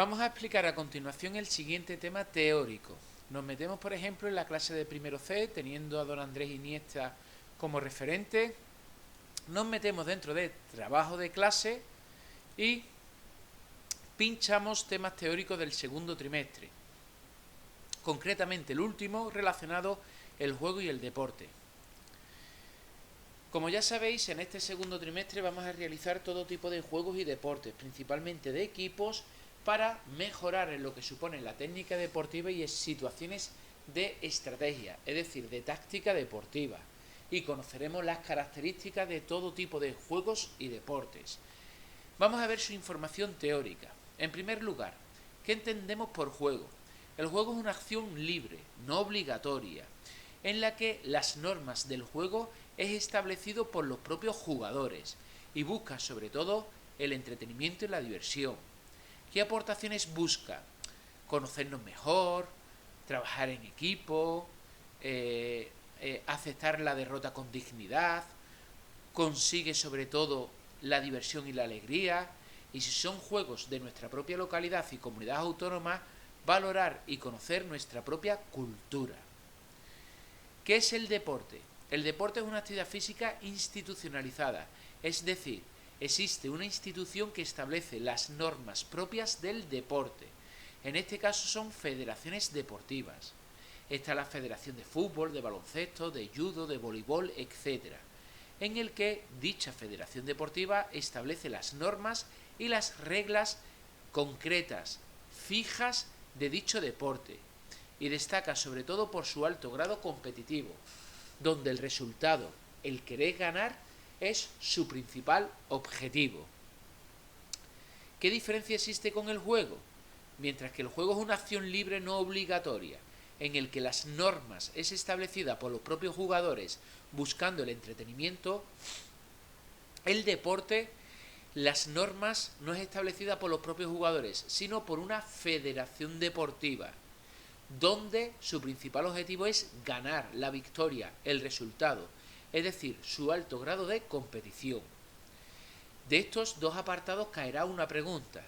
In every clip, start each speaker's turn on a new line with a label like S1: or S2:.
S1: Vamos a explicar a continuación el siguiente tema teórico. Nos metemos, por ejemplo, en la clase de primero C, teniendo a don Andrés Iniesta como referente. Nos metemos dentro de trabajo de clase y pinchamos temas teóricos del segundo trimestre. Concretamente el último, relacionado el juego y el deporte. Como ya sabéis, en este segundo trimestre vamos a realizar todo tipo de juegos y deportes, principalmente de equipos, para mejorar en lo que supone la técnica deportiva y en situaciones de estrategia, es decir, de táctica deportiva. Y conoceremos las características de todo tipo de juegos y deportes. Vamos a ver su información teórica. En primer lugar, ¿qué entendemos por juego? El juego es una acción libre, no obligatoria, en la que las normas del juego es establecido por los propios jugadores y busca sobre todo el entretenimiento y la diversión. ¿Qué aportaciones busca? Conocernos mejor, trabajar en equipo, aceptar la derrota con dignidad, consigue sobre todo la diversión y la alegría, y si son juegos de nuestra propia localidad y comunidad autónoma, valorar y conocer nuestra propia cultura. ¿Qué es el deporte? El deporte es una actividad física institucionalizada, es decir, existe una institución que establece las normas propias del deporte. En este caso son federaciones deportivas. Está la Federación de Fútbol, de Baloncesto, de Judo, de Voleibol, etc., en el que dicha federación deportiva establece las normas y las reglas concretas, fijas de dicho deporte, y destaca sobre todo por su alto grado competitivo, donde el resultado, el querer ganar, es su principal objetivo. ¿Qué diferencia existe con el juego? Mientras que el juego es una acción libre no obligatoria, en el que las normas es establecida por los propios jugadores buscando el entretenimiento, el deporte, las normas no es establecida por los propios jugadores, sino por una federación deportiva, donde su principal objetivo es ganar la victoria, el resultado, es decir, su alto grado de competición. De estos dos apartados caerá una pregunta,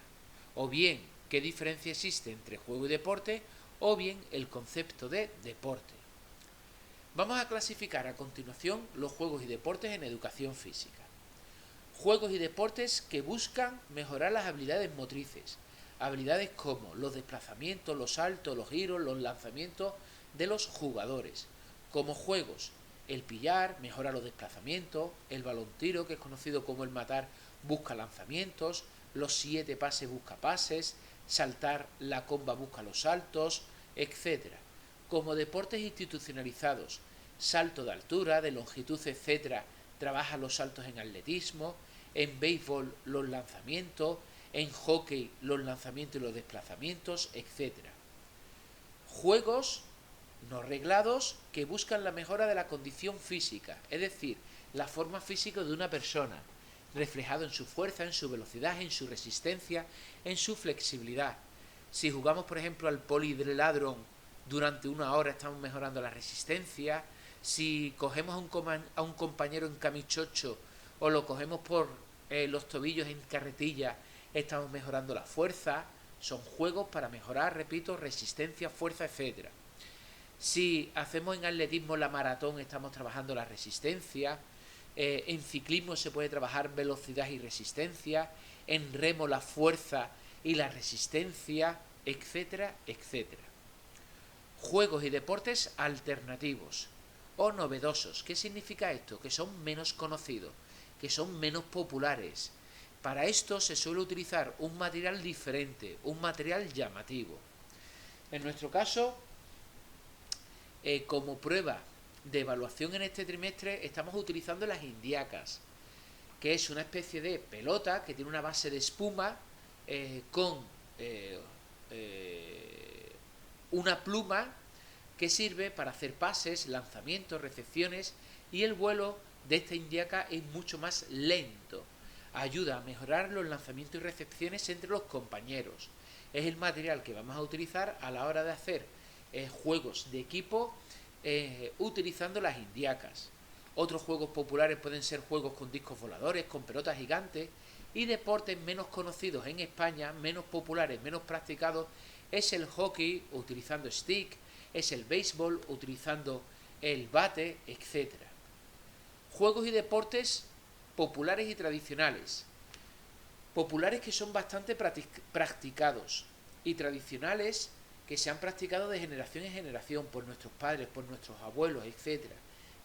S1: o bien qué diferencia existe entre juego y deporte, o bien el concepto de deporte. Vamos a clasificar a continuación los juegos y deportes en educación física. Juegos y deportes que buscan mejorar las habilidades motrices, habilidades como los desplazamientos, los saltos, los giros, los lanzamientos de los jugadores. Como juegos, el pillar mejora los desplazamientos, el balón tiro, que es conocido como el matar, busca lanzamientos, los 7 pases busca pases, saltar la comba busca los saltos, etc. Como deportes institucionalizados, salto de altura, de longitud, etc., trabaja los saltos en atletismo, en béisbol los lanzamientos, en hockey los lanzamientos y los desplazamientos, etc. Juegos no reglados que buscan la mejora de la condición física, es decir, la forma física de una persona, reflejado en su fuerza, en su velocidad, en su resistencia, en su flexibilidad. Si jugamos, por ejemplo, al polideladrón durante una hora, estamos mejorando la resistencia. Si cogemos a un compañero en camichocho o lo cogemos por los tobillos en carretilla, estamos mejorando la fuerza. Son juegos para mejorar, repito, resistencia, fuerza, etc. Si hacemos en atletismo la maratón, estamos trabajando la resistencia. En ciclismo se puede trabajar velocidad y resistencia. En remo la fuerza y la resistencia, etcétera, etcétera. Juegos y deportes alternativos o novedosos. ¿Qué significa esto? Que son menos conocidos, que son menos populares. Para esto se suele utilizar un material diferente, un material llamativo. En nuestro caso, como prueba de evaluación en este trimestre, estamos utilizando las indiacas, que es una especie de pelota que tiene una base de espuma con una pluma que sirve para hacer pases, lanzamientos, recepciones, y el vuelo de esta indiaca es mucho más lento. Ayuda a mejorar los lanzamientos y recepciones entre los compañeros. Es el material que vamos a utilizar a la hora de hacer juegos de equipo utilizando las indiacas. Otros juegos populares pueden ser juegos con discos voladores, con pelotas gigantes, Y deportes menos conocidos en España, menos populares, menos practicados, es el hockey utilizando stick, es el béisbol utilizando el bate, etcétera. Juegos y deportes populares y tradicionales. Populares que son bastante practicados y tradicionales que se han practicado de generación en generación por nuestros padres, por nuestros abuelos, etcétera,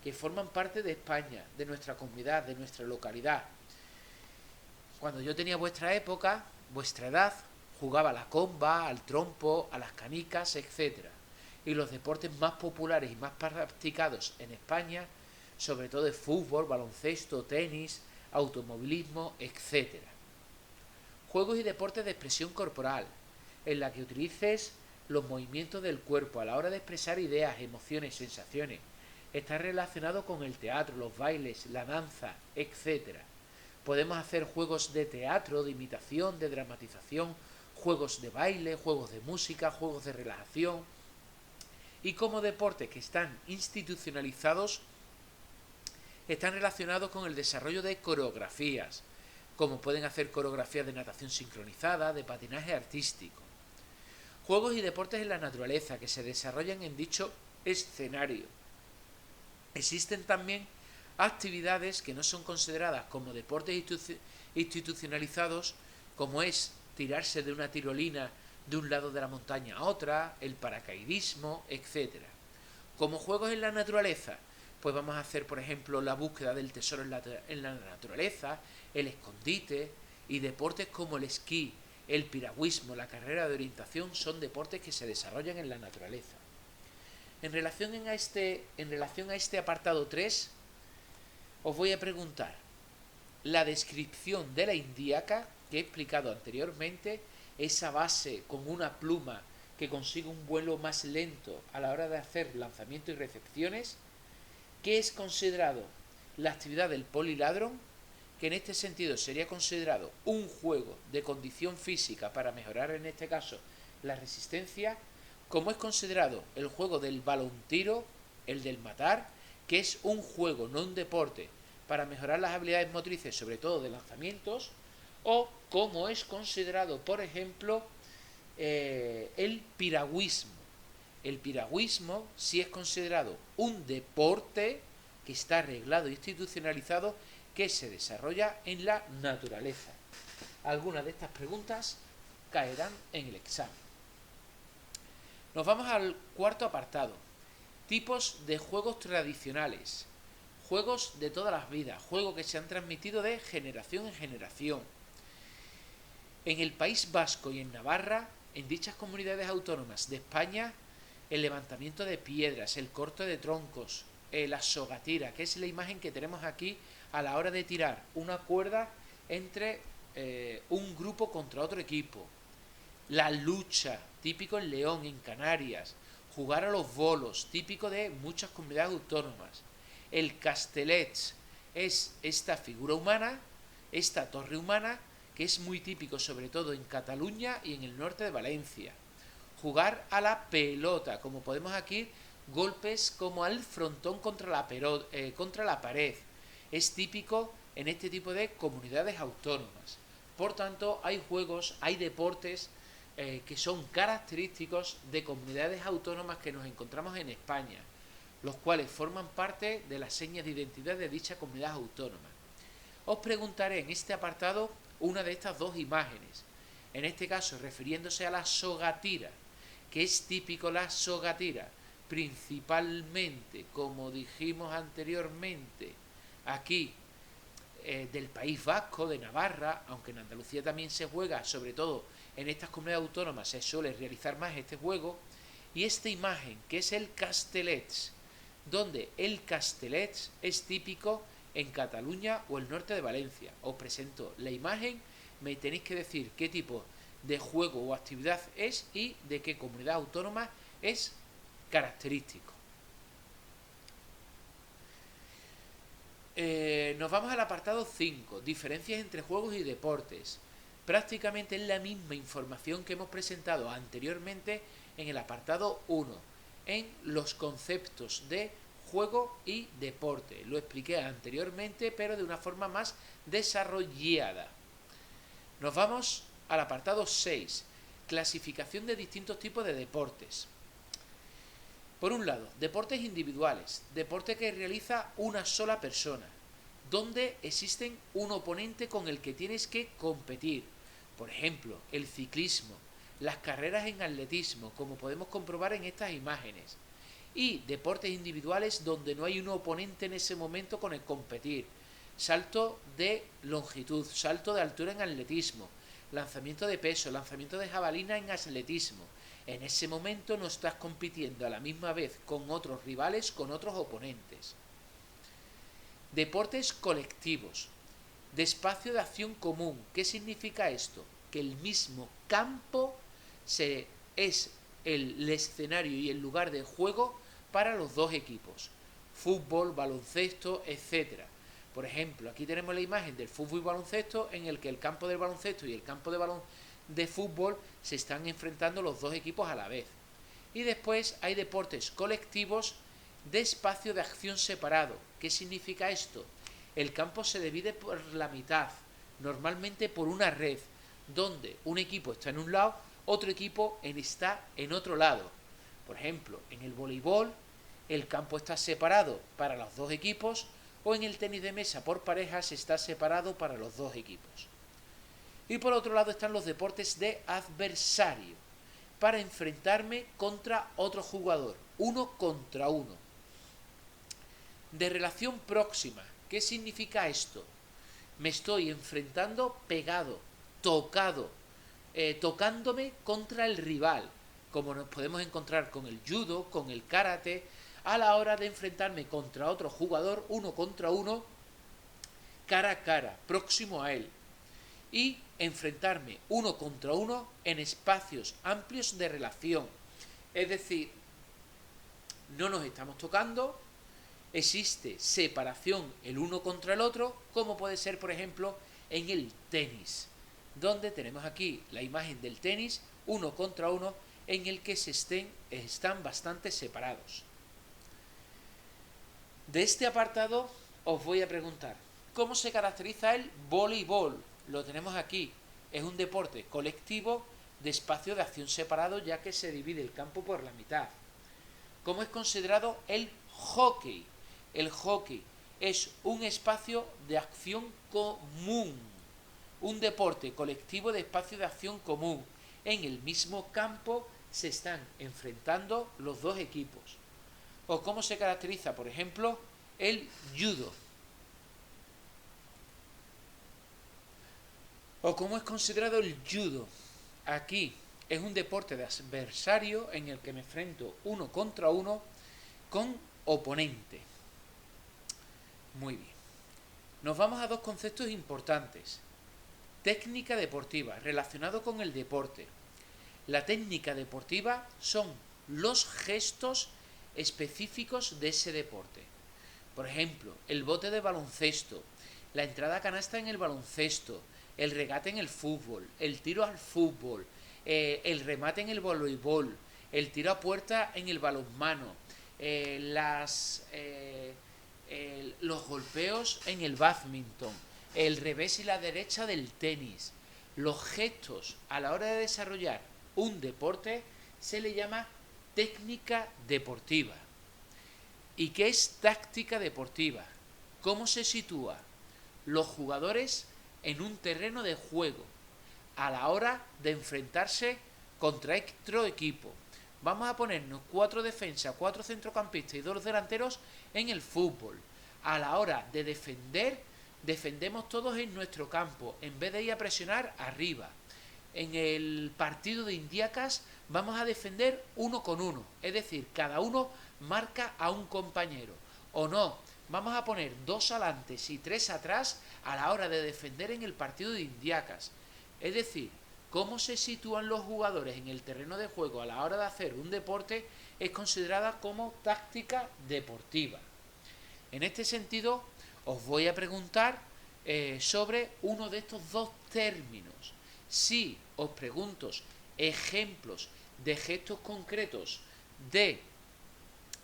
S1: que forman parte de España, de nuestra comunidad, de nuestra localidad. Cuando yo tenía vuestra época, vuestra edad, jugaba a la comba, al trompo, a las canicas, etcétera. Y los deportes más populares y más practicados en España, sobre todo el fútbol, baloncesto, tenis, automovilismo, etcétera. Juegos y deportes de expresión corporal, en la que utilices los movimientos del cuerpo a la hora de expresar ideas, emociones, sensaciones. Está relacionado con el teatro, los bailes, la danza, etcétera. Podemos hacer juegos de teatro, de imitación, de dramatización, juegos de baile, juegos de música, juegos de relajación. Y como deportes que están institucionalizados, están relacionados con el desarrollo de coreografías, como pueden hacer coreografías de natación sincronizada, de patinaje artístico. Juegos y deportes en la naturaleza que se desarrollan en dicho escenario. Existen también actividades que no son consideradas como deportes institucionalizados, como es tirarse de una tirolina de un lado de la montaña a otra, el paracaidismo, etc. Como juegos en la naturaleza, pues vamos a hacer, por ejemplo, la búsqueda del tesoro en la naturaleza, el escondite, y deportes como el esquí, el piragüismo, la carrera de orientación son deportes que se desarrollan en la naturaleza. En relación a este apartado 3, os voy a preguntar la descripción de la indíaca que he explicado anteriormente, esa base con una pluma que consigue un vuelo más lento a la hora de hacer lanzamiento y recepciones, que es considerado la actividad del poliladron, que en este sentido sería considerado un juego de condición física para mejorar en este caso la resistencia, como es considerado el juego del balontiro, el del matar, que es un juego, no un deporte, para mejorar las habilidades motrices, sobre todo de lanzamientos, o como es considerado, por ejemplo, el piragüismo. El piragüismo sí es considerado un deporte que está arreglado e institucionalizado, que se desarrolla en la naturaleza. Algunas de estas preguntas caerán en el examen. Nos vamos al cuarto apartado. Tipos de juegos tradicionales. Juegos de todas las vidas. Juegos que se han transmitido de generación en generación. En el País Vasco y en Navarra, en dichas comunidades autónomas de España, el levantamiento de piedras, el corte de troncos, la sogatira, que es la imagen que tenemos aquí a la hora de tirar una cuerda entre un grupo contra otro equipo. La lucha, típico en León, en Canarias. Jugar a los bolos, típico de muchas comunidades autónomas. El castellets es esta figura humana, esta torre humana, que es muy típico sobre todo en Cataluña y en el norte de Valencia. Jugar a la pelota, como podemos aquí, golpes como al frontón contra la pared. Es típico en este tipo de comunidades autónomas. Por tanto, hay juegos, hay deportes que son característicos de comunidades autónomas que nos encontramos en España, los cuales forman parte de las señas de identidad de dicha comunidad autónoma. Os preguntaré en este apartado una de estas dos imágenes, en este caso refiriéndose a la sogatira, que es típico la sogatira, principalmente, como dijimos anteriormente, aquí del País Vasco, de Navarra, aunque en Andalucía también se juega, sobre todo en estas comunidades autónomas se suele realizar más este juego, y esta imagen, que es el castellets, donde el castellets es típico en Cataluña o el norte de Valencia. Os presento la imagen, me tenéis que decir qué tipo de juego o actividad es y de qué comunidad autónoma es característico. Nos vamos al apartado 5, diferencias entre juegos y deportes. Prácticamente es la misma información que hemos presentado anteriormente en el apartado 1, en los conceptos de juego y deporte. Lo expliqué anteriormente, pero de una forma más desarrollada. Nos vamos al apartado 6, clasificación de distintos tipos de deportes. Por un lado, deportes individuales, deporte que realiza una sola persona, donde existen un oponente con el que tienes que competir. Por ejemplo, el ciclismo, las carreras en atletismo, como podemos comprobar en estas imágenes. Y deportes individuales donde no hay un oponente en ese momento con el competir. Salto de longitud, salto de altura en atletismo, lanzamiento de peso, lanzamiento de jabalina en atletismo. En ese momento no estás compitiendo a la misma vez con otros rivales, con otros oponentes. Deportes colectivos, de espacio de acción común. ¿Qué significa esto? Que el mismo campo es el escenario y el lugar de juego para los dos equipos. Fútbol, baloncesto, etc. Por ejemplo, aquí tenemos la imagen del fútbol y baloncesto en el que el campo del baloncesto y el campo de fútbol se están enfrentando los dos equipos a la vez. Y después hay deportes colectivos de espacio de acción separado. ¿Qué significa esto? El campo se divide por la mitad, normalmente por una red, donde un equipo está en un lado, otro equipo está en otro lado. Por ejemplo, en el voleibol el campo está separado para los dos equipos, o en el tenis de mesa por parejas está separado para los dos equipos. Y por otro lado están los deportes de adversario, para enfrentarme contra otro jugador, uno contra uno. De relación próxima, ¿qué significa esto? Me estoy enfrentando pegado, tocado, tocándome contra el rival, como nos podemos encontrar con el judo, con el karate, a la hora de enfrentarme contra otro jugador, uno contra uno, cara a cara, próximo a él, y enfrentarme uno contra uno en espacios amplios de relación. Es decir, no nos estamos tocando, existe separación el uno contra el otro, como puede ser, por ejemplo, en el tenis, donde tenemos aquí la imagen del tenis, uno contra uno, en el que están bastante separados. De este apartado os voy a preguntar, ¿cómo se caracteriza el voleibol? Lo tenemos aquí, es un deporte colectivo de espacio de acción separado, ya que se divide el campo por la mitad. ¿Cómo es considerado el hockey? El hockey es un espacio de acción común, un deporte colectivo de espacio de acción común. En el mismo campo se están enfrentando los dos equipos. ¿O cómo se caracteriza, por ejemplo, el judo? ¿O cómo es considerado el judo? Aquí es un deporte de adversario en el que me enfrento uno contra uno con oponente. Muy bien. Nos vamos a dos conceptos importantes. Técnica deportiva, relacionado con el deporte. La técnica deportiva son los gestos específicos de ese deporte. Por ejemplo, el bote de baloncesto, la entrada a canasta en el baloncesto, el regate en el fútbol, el tiro al fútbol, el remate en el voleibol, el tiro a puerta en el balonmano, los golpeos en el bádminton, el revés y la derecha del tenis. Los gestos a la hora de desarrollar un deporte se le llama técnica deportiva. ¿Y qué es táctica deportiva? ¿Cómo se sitúa los jugadores en un terreno de juego a la hora de enfrentarse contra otro equipo? Vamos a ponernos 4 defensas, 4 centrocampistas y 2 delanteros en el fútbol. A la hora de defender, defendemos todos en nuestro campo, en vez de ir a presionar arriba. En el partido de indiacas vamos a defender uno con uno, es decir, cada uno marca a un compañero. O no, vamos a poner 2 adelante y 3 atrás a la hora de defender en el partido de indiacas. Es decir, cómo se sitúan los jugadores en el terreno de juego a la hora de hacer un deporte es considerada como táctica deportiva. En este sentido, os voy a preguntar sobre uno de estos dos términos. Si os pregunto ejemplos de gestos concretos de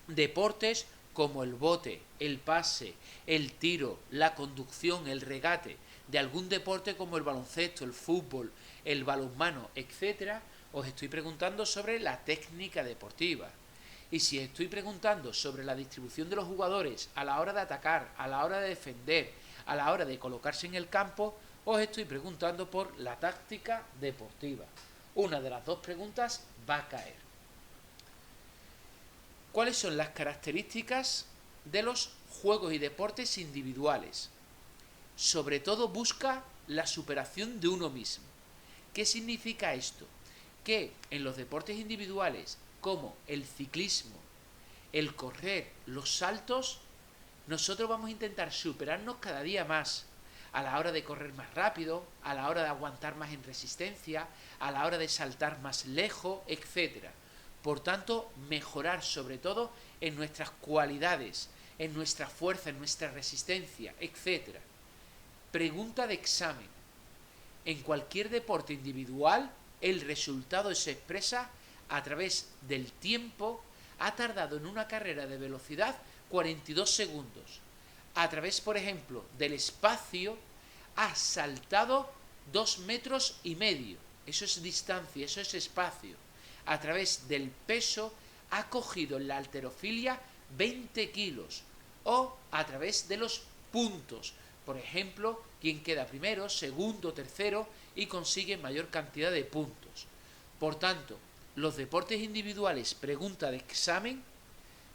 S1: deportes como el bote, el pase, el tiro, la conducción, el regate, de algún deporte como el baloncesto, el fútbol, el balonmano, etcétera, os estoy preguntando sobre la técnica deportiva. Y si estoy preguntando sobre la distribución de los jugadores a la hora de atacar, a la hora de defender, a la hora de colocarse en el campo, os estoy preguntando por la táctica deportiva. Una de las dos preguntas va a caer. ¿Cuáles son las características de los juegos y deportes individuales? Sobre todo busca la superación de uno mismo. ¿Qué significa esto? Que en los deportes individuales, como el ciclismo, el correr, los saltos, nosotros vamos a intentar superarnos cada día más, a la hora de correr más rápido, a la hora de aguantar más en resistencia, a la hora de saltar más lejos, etc. Por tanto, mejorar sobre todo en nuestras cualidades, en nuestra fuerza, en nuestra resistencia, etc. Pregunta de examen. En cualquier deporte individual, el resultado se expresa a través del tiempo. Ha tardado en una carrera de velocidad 42 segundos. A través, por ejemplo, del espacio, ha saltado 2,5 metros. Eso es distancia, eso es espacio. A través del peso, ha cogido en la halterofilia 20 kilos. O a través de los puntos. Por ejemplo, quien queda primero, segundo, tercero y consigue mayor cantidad de puntos. Por tanto, los deportes individuales, pregunta de examen,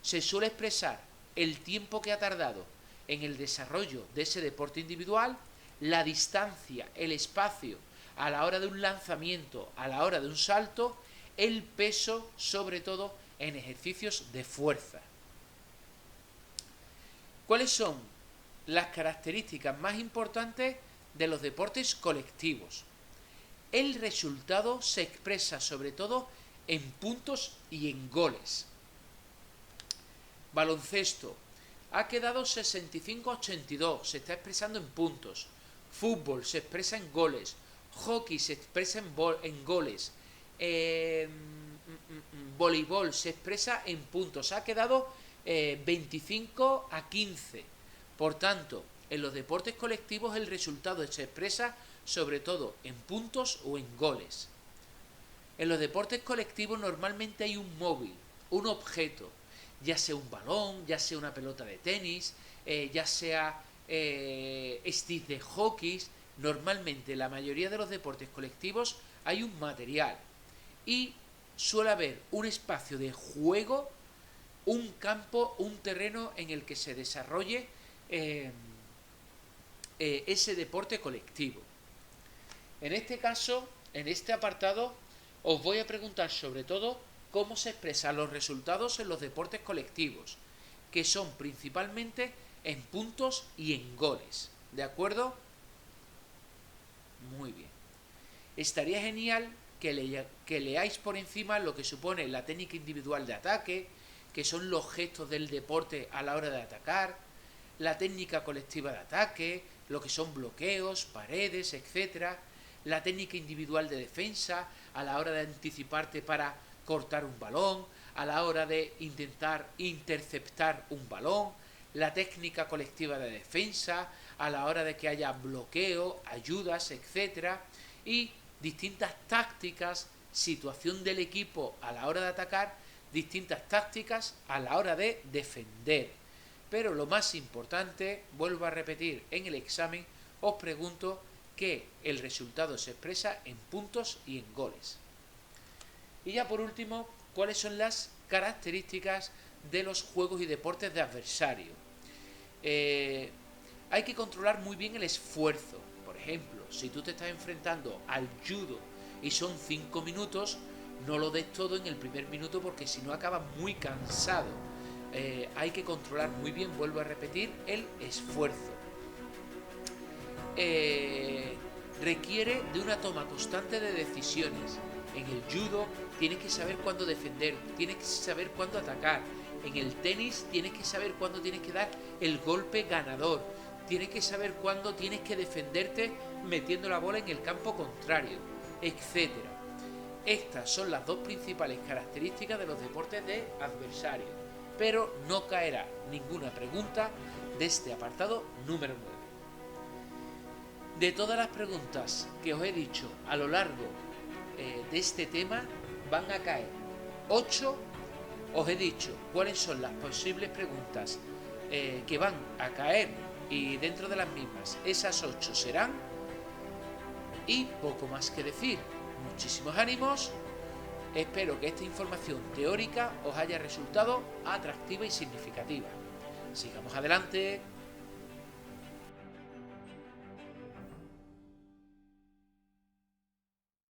S1: se suele expresar el tiempo que ha tardado en el desarrollo de ese deporte individual, la distancia, el espacio a la hora de un lanzamiento, a la hora de un salto, el peso, sobre todo en ejercicios de fuerza. ¿Cuáles son las características más importantes de los deportes colectivos? El resultado se expresa sobre todo en puntos y en goles. Baloncesto. Ha quedado 65-82, se está expresando en puntos. Fútbol se expresa en goles. Hockey se expresa en goles. Voleibol se expresa en puntos. Ha quedado 25-15. Por tanto, en los deportes colectivos el resultado se expresa sobre todo en puntos o en goles. En los deportes colectivos normalmente hay un móvil, un objeto, ya sea un balón, ya sea una pelota de tenis, ya sea stick de hockey. Normalmente la mayoría de los deportes colectivos hay un material y suele haber un espacio de juego, un campo, un terreno en el que se desarrolle ese deporte colectivo. En este caso, en este apartado, os voy a preguntar sobre todo cómo se expresan los resultados en los deportes colectivos, que son principalmente en puntos y en goles. ¿De acuerdo? Muy bien. Estaría genial que leáis por encima lo que supone la técnica individual de ataque, que son los gestos del deporte a la hora de atacar, la técnica colectiva de ataque, lo que son bloqueos, paredes, etc. La técnica individual de defensa a la hora de anticiparte para cortar un balón, a la hora de intentar interceptar un balón, la técnica colectiva de defensa a la hora de que haya bloqueo, ayudas, etc. Y distintas tácticas, situación del equipo a la hora de atacar, distintas tácticas a la hora de defender. Pero lo más importante, vuelvo a repetir, en el examen os pregunto que el resultado se expresa en puntos y en goles. Y ya por último, ¿cuáles son las características de los juegos y deportes de adversario? Hay que controlar muy bien el esfuerzo. Por ejemplo, si tú te estás enfrentando al judo y son 5 minutos, no lo des todo en el primer minuto porque si no acabas muy cansado. Hay que controlar muy bien, vuelvo a repetir, el esfuerzo. Requiere de una toma constante de decisiones. En el judo tienes que saber cuándo defender, tienes que saber cuándo atacar. En el tenis tienes que saber cuándo tienes que dar el golpe ganador. Tienes que saber cuándo tienes que defenderte metiendo la bola en el campo contrario, etc. Estas son las dos principales características de los deportes de adversario. Pero no caerá ninguna pregunta de este apartado número 9. De todas las preguntas que os he dicho a lo largo de este tema, van a caer 8. Os he dicho cuáles son las posibles preguntas que van a caer, y dentro de las mismas esas 8 serán, y poco más que decir. Muchísimos ánimos. Espero que esta información teórica os haya resultado atractiva y significativa. Sigamos adelante.